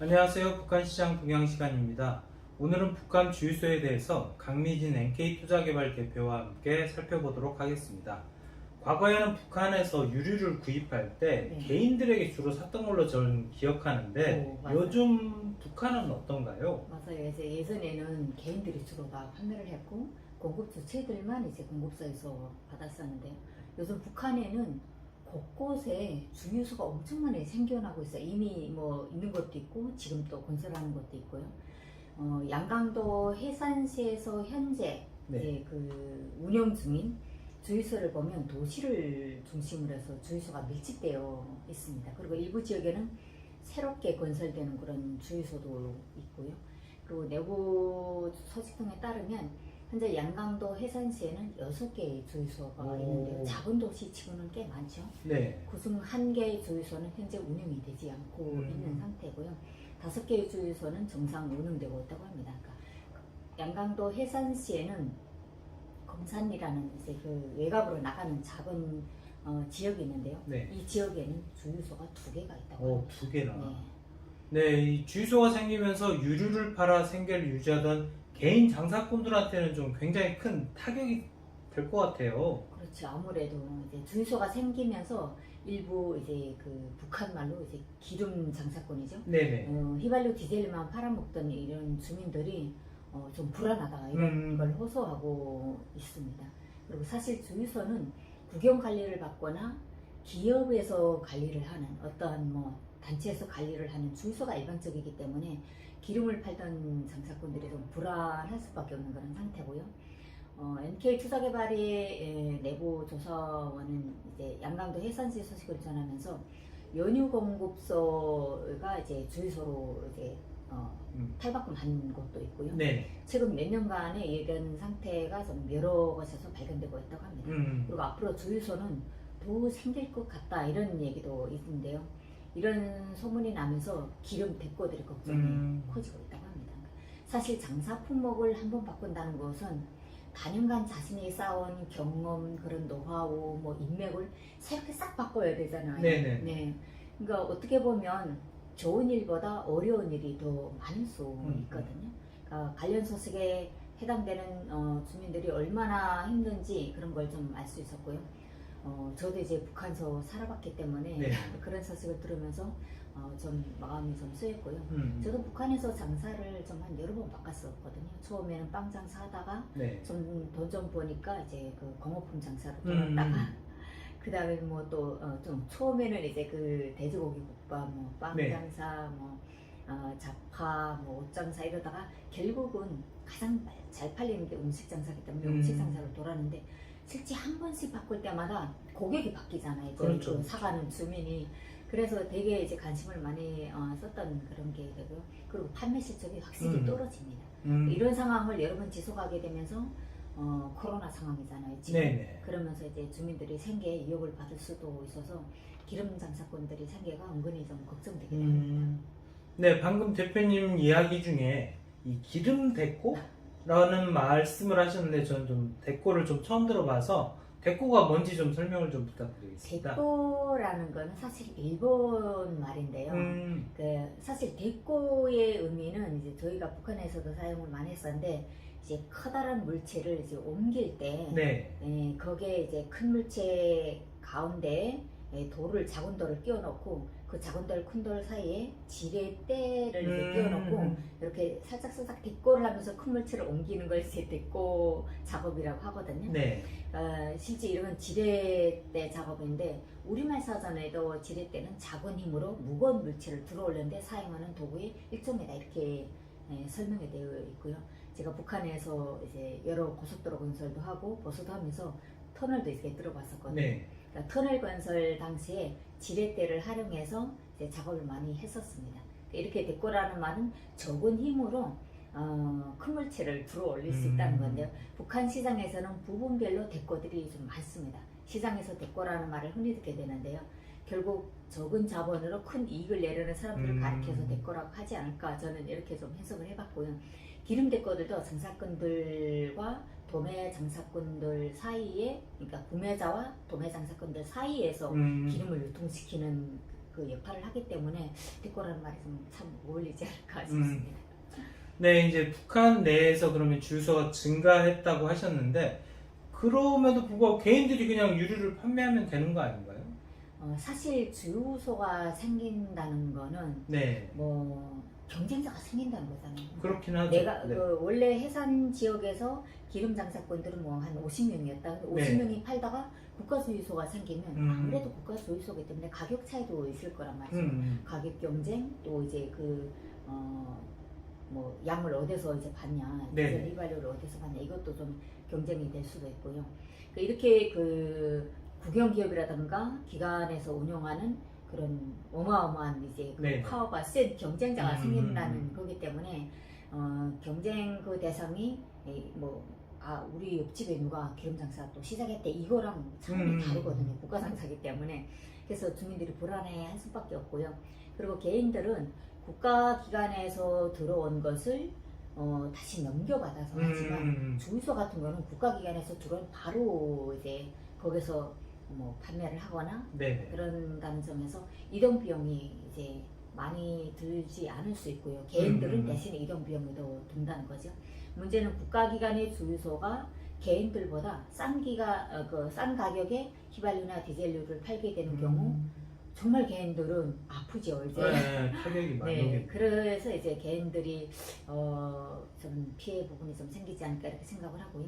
안녕하세요. 북한시장 동향 시간입니다. 오늘은 북한 주유소에 대해서 강미진 NK투자개발 대표와 함께 살펴보도록 하겠습니다. 과거에는 북한에서 유류를 구입할 때 네. 개인들에게 주로 샀던 걸로 저는 기억하는데 맞아요. 요즘 북한은 어떤가요? 맞아요. 이제 예전에는 개인들이 주로 다 판매를 했고 공급 주체들만 이제 공급사에서 받았었는데요. 요즘 북한에는 곳곳에 주유소가 엄청 많이 생겨나고 있어요. 이미 뭐 있는 것도 있고 지금 또 건설하는 것도 있고요. 양강도 해산시에서 현재 네. 이제 그 운영 중인 주유소를 보면 도시를 중심으로 해서 주유소가 밀집되어 있습니다. 그리고 일부 지역에는 새롭게 건설되는 그런 주유소도 있고요. 그리고 내부 소식통에 따르면 현재 양강도 해산시에는 6개의 주유소가 있는데요. 작은 도시치고는 꽤 많죠. 네. 그중 1개의 주유소는 현재 운영이 되지 않고 있는 상태고요. 5개의 주유소는 정상 운영되고 있다고 합니다. 그러니까 양강도 해산시에는 검산리라는 이제 그 외곽으로 나가는 작은 지역이 있는데요. 네. 이 지역에는 주유소가 2개가 있다고 합니다. 2개나. 네. 네, 이 주유소가 생기면서 유류를 팔아 생계를 유지하던 개인 장사꾼들한테는 좀 굉장히 큰 타격이 될 것 같아요. 그렇죠. 아무래도 이제 주유소가 생기면서 일부 이제 그 북한 말로 이제 기름 장사꾼이죠. 네네. 휘발유 디젤만 팔아먹던 이런 주민들이 좀 불안하다 이런 걸 호소하고 있습니다. 그리고 사실 주유소는 국영 관리를 받거나 기업에서 관리를 하는 어떠한 뭐 단체에서 관리를 하는 주유소가 일반적이기 때문에 기름을 팔던 장사꾼들이 좀 불안할 수밖에 없는 그런 상태고요. NK투자개발의 내부 조사원은 이제 양강도 해산시 소식을 전하면서 연유 공급소가 이제 주유소로 이제 탈바꿈한 것도 있고요. 네. 최근 몇 년간의 이런 상태가 좀 여러 곳에서 발견되고 있다고 합니다. 그리고 앞으로 주유소는 더 생길 것 같다 이런 얘기도 있는데요. 이런 소문이 나면서 기름 대꼬들의 걱정이 커지고 있다고 합니다. 사실 장사 품목을 한번 바꾼다는 것은 단연간 자신이 쌓아온 경험, 그런 노하우, 뭐 인맥을 새롭게 싹 바꿔야 되잖아요. 네네. 네. 그러니까 어떻게 보면 좋은 일보다 어려운 일이 더 많을 수 있거든요. 그러니까 관련 소식에 해당되는 주민들이 얼마나 힘든지 그런 걸 좀 알 수 있었고요. 저도 이제 북한서 살아봤기 때문에 네. 그런 소식을 들으면서 좀 마음이 좀 쓰였고요. 저도 북한에서 장사를 좀 한 여러 번 바꿨었거든요. 처음에는 빵 장사하다가 네. 좀 돈 좀 버니까 이제 그 공업품 장사로 돌았다가 그 다음에 뭐 또 좀 처음에는 이제 그 돼지고기 국밥, 뭐 빵 네. 장사, 뭐 잡화, 뭐 옷 장사 이러다가 결국은 가장 잘 팔리는 게 음식 장사기 때문에 음식 장사로 돌았는데 실제 한 번씩 바꿀 때마다 고객이 바뀌잖아요. 그렇죠. 그 사가는 주민이. 그래서 되게 이제 관심을 많이 썼던 그런 게 되고요. 그리고 판매 실적이 확실히 떨어집니다. 이런 상황을 여러 번 지속하게 되면서 코로나 상황이잖아요. 지금. 네네. 그러면서 이제 주민들이 생계에 위협을 받을 수도 있어서 기름 장사꾼들이 생계가 은근히 좀 걱정되게 됩니다. 네, 방금 대표님 이야기 중에 이 기름 대꼬라는 말씀을 하셨는데 저는 좀 대꼬를 좀 처음 들어봐서 대꼬가 뭔지 좀 설명을 좀 부탁드리겠습니다. 대꼬라는 건 사실 일본 말인데요. 그 사실 대꼬의 의미는 이제 저희가 북한에서도 사용을 많이 했었는데 이제 커다란 물체를 이제 옮길 때 네. 거기에 이제 큰 물체 가운데 작은 돌을 끼워 넣고 그 작은 돌, 큰 돌 사이에 지렛대를 이제 끼워 넣고 이렇게 살짝 대꼬를 하면서 큰 물체를 옮기는 걸 이제 대꼬 작업이라고 하거든요. 네. 실제 이름은 지렛대 작업인데 우리말 사전에도 지렛대는 작은 힘으로 무거운 물체를 들어올리는데 사용하는 도구의 일종이다 이렇게 설명이 되어 있고요. 제가 북한에서 이제 여러 고속도로 건설도 하고 보수도 하면서 터널도 이렇게 들어봤었거든요. 네. 그러니까 터널 건설 당시에 지렛대를 활용해서 이제 작업을 많이 했었습니다. 이렇게 대꼬라는 말은 적은 힘으로 큰 물체를 들어 올릴 수 있다는 건데요. 북한 시장에서는 부분별로 대꼬들이 좀 많습니다. 시장에서 대꼬라는 말을 흔히 듣게 되는데요. 결국 적은 자본으로 큰 이익을 내려는 사람들을 가리켜서 대꼬라고 하지 않을까 저는 이렇게 좀 해석을 해봤고요. 기름 대꼬들도 장사꾼들과 도매 장사꾼들 사이에, 그러니까 구매자와 도매 장사꾼들 사이에서 기름을 유통시키는 그 역할을 하기 때문에 대꼬라는 말이 참 어울리지 않을까 싶습니다. 네, 이제 북한 내에서 그러면 주유소가 증가했다고 하셨는데 그럼에도 불구하고 개인들이 그냥 유류를 판매하면 되는 거 아닌가요? 사실 주유소가 생긴다는 거는 네, 뭐 경쟁자가 생긴다는 거잖아요. 그렇긴 하죠. 내가 네. 그 원래 해산 지역에서 기름 장사꾼들은 뭐 한 50명이었다. 근데 50명이 팔다가 국가 주유소가 생기면 아무래도 국가 주유소기 때문에 가격 차이도 있을 거란 말이죠. 가격 경쟁 또 이제 뭐 양을 어디서 이제 받냐, 네. 디젤 휘발유를 어디서 받냐 이것도 좀 경쟁이 될 수도 있고요. 이렇게 그 국영 기업이라든가 기관에서 운영하는 그런 어마어마한 이제 그 네. 파워가 센 경쟁자가 생긴다는 거기 때문에 경쟁 그 대상이 우리 옆집에 누가 기름 장사 또 시작했대 이거랑 차원이 다르거든요. 국가 장사기 때문에. 그래서 주민들이 불안해할 수밖에 없고요. 그리고 개인들은 국가기관에서 들어온 것을 다시 넘겨받아서 하지만 주유소 같은 거는 국가기관에서 들어온 바로 이제 거기서 뭐 판매를 하거나 네. 그런다는 점에서 이동 비용이 이제 많이 들지 않을 수 있고요. 개인들은 대신 이동 비용이 더 든다는 거죠. 문제는 국가기관의 주유소가 개인들보다 싼 가격에 휘발유나 디젤유를 팔게 되는 경우 정말 개인들은 아프죠. 이제. 네, 타격이 많이 네, 오겠네요. 그래서 이제 개인들이 좀 피해 부분이 좀 생기지 않을까 이렇게 생각을 하고요.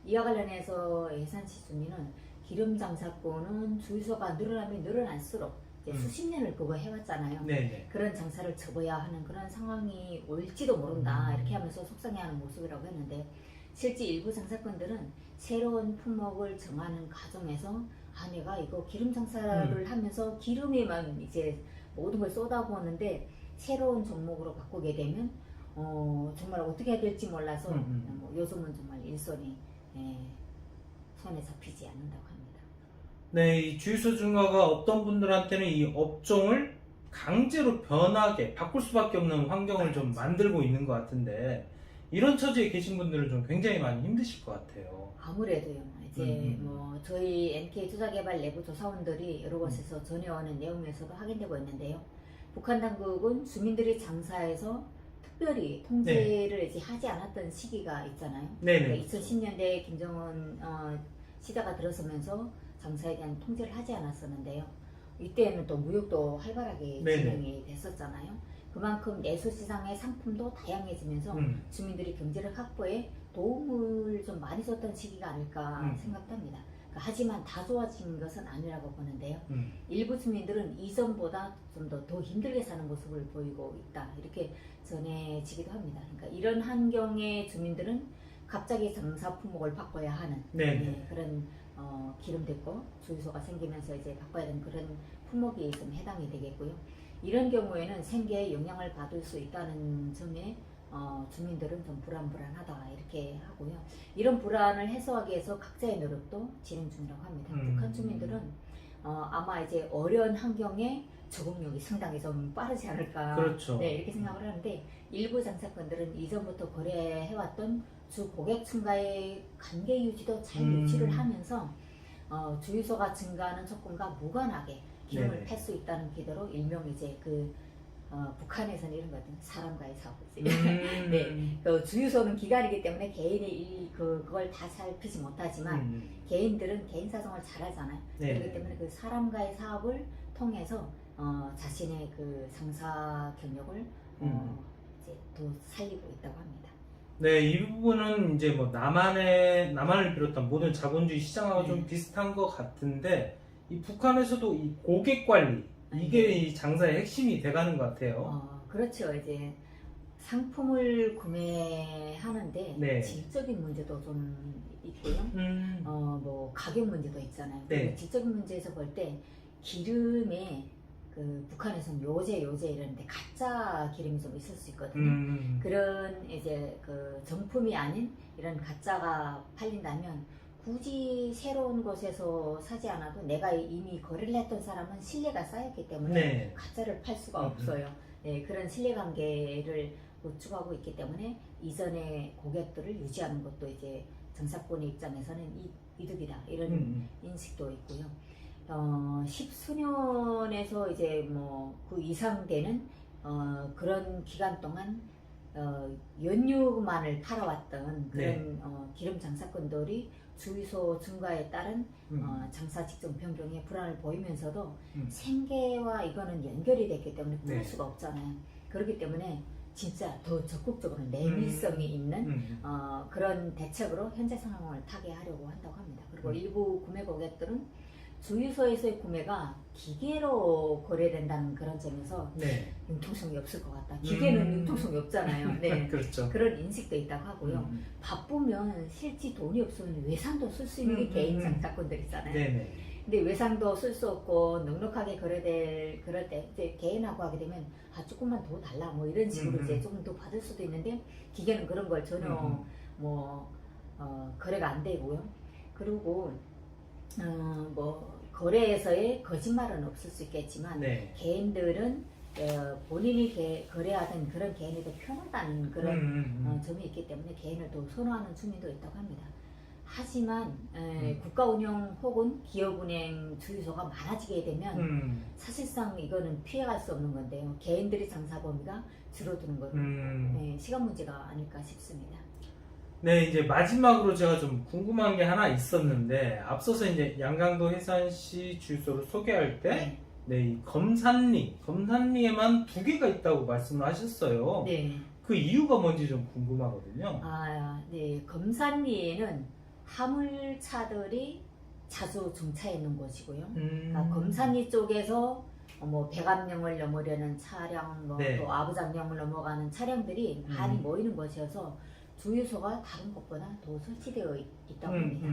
이와 관련해서 예산시 주민은 기름 장사꾼은 주유소가 늘어나면 늘어날수록 이제 수십 년을 그거 해왔잖아요. 네. 그런 장사를 접어야 하는 그런 상황이 올지도 모른다 이렇게 하면서 속상해하는 모습이라고 했는데 실제 일부 장사꾼들은 새로운 품목을 정하는 과정에서 내가 이거 기름 장사를 하면서 기름에만 이제 모든 걸 쏟아부었는데 새로운 종목으로 바꾸게 되면 정말 어떻게 해야 될지 몰라서 뭐 요즘은 정말 일손이 손에 잡히지 않는다고 합니다. 네, 이 주유소 증가가 어떤 분들한테는 이 업종을 강제로 변하게 바꿀 수밖에 없는 환경을 좀 만들고 있는 것 같은데 이런 처지에 계신 분들은 좀 굉장히 많이 힘드실 것 같아요. 아무래도요. 이제 뭐 저희 NK 투자개발 내부 조사원들이 여러 곳에서 전해오는 내용에서도 확인되고 있는데요. 북한 당국은 주민들이 장사해서 특별히 통제를 이제 하지 않았던 시기가 있잖아요. 네네. 2010년대 김정은 시대가 들어서면서 장사에 대한 통제를 하지 않았었는데요. 이때는 또 무역도 활발하게 진행이 됐었잖아요. 그만큼 내수시장의 상품도 다양해지면서 주민들이 경제력 확보에 도움을 좀 많이 줬던 시기가 아닐까 생각합니다. 하지만 다 좋아진 것은 아니라고 보는데요. 일부 주민들은 이전보다 좀 더 힘들게 사는 모습을 보이고 있다 이렇게 전해지기도 합니다. 그러니까 이런 환경의 주민들은 갑자기 장사 품목을 바꿔야 하는 그런 기름됐고 주유소가 생기면서 이제 바꿔야 되는 그런 품목이 좀 해당이 되겠고요. 이런 경우에는 생계에 영향을 받을 수 있다는 점에 주민들은 좀 불안하다 이렇게 하고요. 이런 불안을 해소하기 위해서 각자의 노력도 진행 중이라고 합니다. 북한 주민들은 아마 이제 어려운 환경에 적응력이 상당히 좀 빠르지 않을까 그렇죠. 네, 이렇게 생각을 하는데 일부 장사꾼들은 이전부터 거래해왔던 주 고객층과의 관계 유지도 잘 유지를 하면서 주유소가 증가하는 조건과 무관하게 기름을 팔 수 있다는 기대로 일명 이제 북한에서는 이런 거 같은 사람과의 사업이지. 네, 그 주유소는 기관이기 때문에 개인이 그걸 다 살피지 못하지만 개인들은 개인 사정을 잘 하잖아요. 그렇기 때문에 그 사람과의 사업을 통해서 자신의 그 장사 경력을 이제 더 살리고 있다고 합니다. 네, 이 부분은 이제 뭐 남한을 비롯한 모든 자본주의 시장하고 좀 비슷한 것 같은데 이 북한에서도 이 고객 관리 이게 이 장사의 핵심이 돼가는 것 같아요. 그렇죠. 이제 상품을 구매하는데 질적인 문제도 좀 있고요. 뭐 가격 문제도 있잖아요. 질적인 문제에서 볼 때 기름에 북한에서는 요제 이러는데 가짜 기름이 좀 있을 수 있거든요. 그런 이제 정품이 아닌 이런 가짜가 팔린다면 굳이 새로운 곳에서 사지 않아도 내가 이미 거래를 했던 사람은 신뢰가 쌓였기 때문에 가짜를 팔 수가 없어요. 네, 그런 신뢰관계를 구축하고 있기 때문에 이전의 고객들을 유지하는 것도 이제 장사꾼의 입장에서는 이득이다 이런 인식도 있고요. 십수년에서 이제 뭐 그 이상 되는 그런 기간 동안 연유만을 팔아왔던 그런 기름 장사꾼들이 주유소 증가에 따른 장사 직종 변경에 불안을 보이면서도 생계와 이거는 연결이 됐기 때문에 끊을 네. 수가 없잖아요. 그렇기 때문에 진짜 더 적극적으로 내밀성이 있는 그런 대책으로 현재 상황을 타개하려고 한다고 합니다. 그리고 일부 구매 고객들은 주유소에서의 구매가 기계로 거래된다는 그런 점에서 네. 융통성이 없을 것 같다. 기계는 융통성이 없잖아요. 네. 그렇죠. 그런 인식도 있다고 하고요. 바쁘면 실제 돈이 없으면 외상도 쓸 수 있는 게 개인 장사꾼들 있잖아요. 네네. 근데 외상도 쓸 수 없고 넉넉하게 거래될 그럴 때 이제 개인하고 하게 되면 조금만 더 달라 뭐 이런 식으로 이제 조금 더 받을 수도 있는데 기계는 그런 걸 전혀 뭐 거래가 안 되고요. 그리고 뭐 거래에서의 거짓말은 없을 수 있겠지만 네. 개인들은 본인이 거래하던 그런 개인이 더 편하다는 그런 점이 있기 때문에 개인을 더 선호하는 주민도 있다고 합니다. 하지만 국가운영 혹은 기업은행 주유소가 많아지게 되면 사실상 이거는 피해갈 수 없는 건데요. 개인들의 장사 범위가 줄어드는 건 시간 문제가 아닐까 싶습니다. 네, 이제 마지막으로 제가 좀 궁금한 게 하나 있었는데 앞서서 이제 양강도 해산시 주유소를 소개할 때 이 검산리에만 2개가 있다고 말씀을 하셨어요. 네. 그 이유가 뭔지 좀 궁금하거든요. 네. 검산리에는 화물차들이 자주 정차해 있는 곳이고요. 그러니까 검산리 쪽에서 뭐 백암령을 넘으려는 차량, 뭐 네. 또 아부장령을 넘어가는 차량들이 많이 모이는 곳이어서 주유소가 다른 곳보다 더 설치되어 있다고 합니다.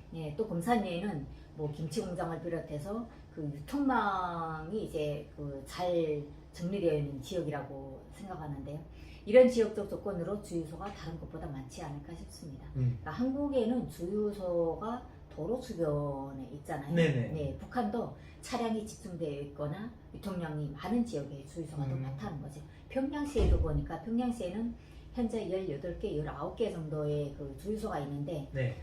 네, 또 검산리에는 뭐 김치 공장을 비롯해서 그 유통망이 이제 그 잘 정리되어 있는 지역이라고 생각하는데요. 이런 지역적 조건으로 주유소가 다른 곳보다 많지 않을까 싶습니다. 그러니까 한국에는 주유소가 도로 주변에 있잖아요. 네네. 네, 북한도 차량이 집중되어 있거나 유통량이 많은 지역에 주유소가 더 많다는 거죠. 평양시에도 보니까 평양시에는 현재 18개, 19개 정도의 그 주유소가 있는데 네.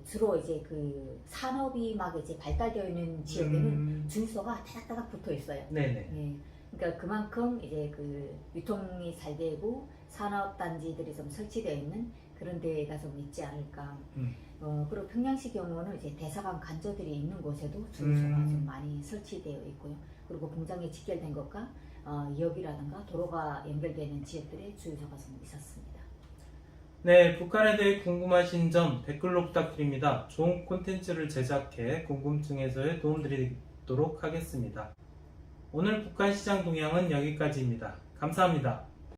주로 이제 그 산업이 막 이제 발달되어 있는 지역에는 주유소가 다닥다닥 붙어 있어요. 네네. 네. 그러니까 그만큼 이제 그 유통이 잘 되고 산업 단지들이 좀 설치되어 있는 그런 데가 좀 있지 않을까. 그리고 평양시 경우는 이제 대사관 간조들이 있는 곳에도 주유소가 좀 많이 설치되어 있고요. 그리고 공장에 직결된 것과 역이라든가 도로가 연결되는 지역들의 주유소가 좀 있었습니다. 네, 북한에 대해 궁금하신 점 댓글로 부탁드립니다. 좋은 콘텐츠를 제작해 궁금증 해소에 도움드리도록 하겠습니다. 오늘 북한 시장 동향은 여기까지입니다. 감사합니다.